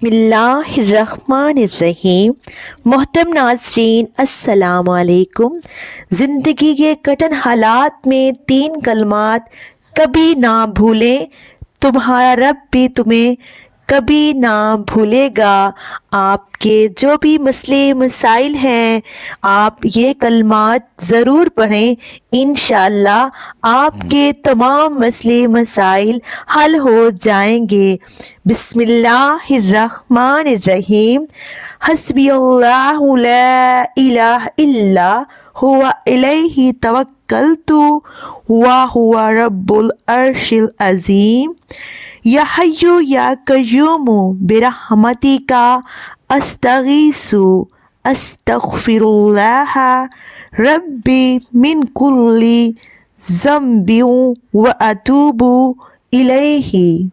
بسم اللہ الرحمن الرحیم۔ محترم ناظرین السلام علیکم۔ زندگی کے کٹھن حالات میں 3 کلمات کبھی نہ بھولیں، تمہارا رب بھی تمہیں کبھی نہ بھولے گا۔ آپ کے جو بھی مسئلے مسائل ہیں آپ یہ کلمات ضرور پڑھیں، انشاءاللہ آپ کے تمام مسئلے مسائل حل ہو جائیں گے۔ بسم اللہ الرحمن الرحیم۔ حسبی اللہ لا الہ الا هو الیہ توکلت وہو رب العرش العظیم۔ یا حی یا قیوم برحمتک استغیث استغفر اللہ ربی من کل ذنب واتوب الیہ۔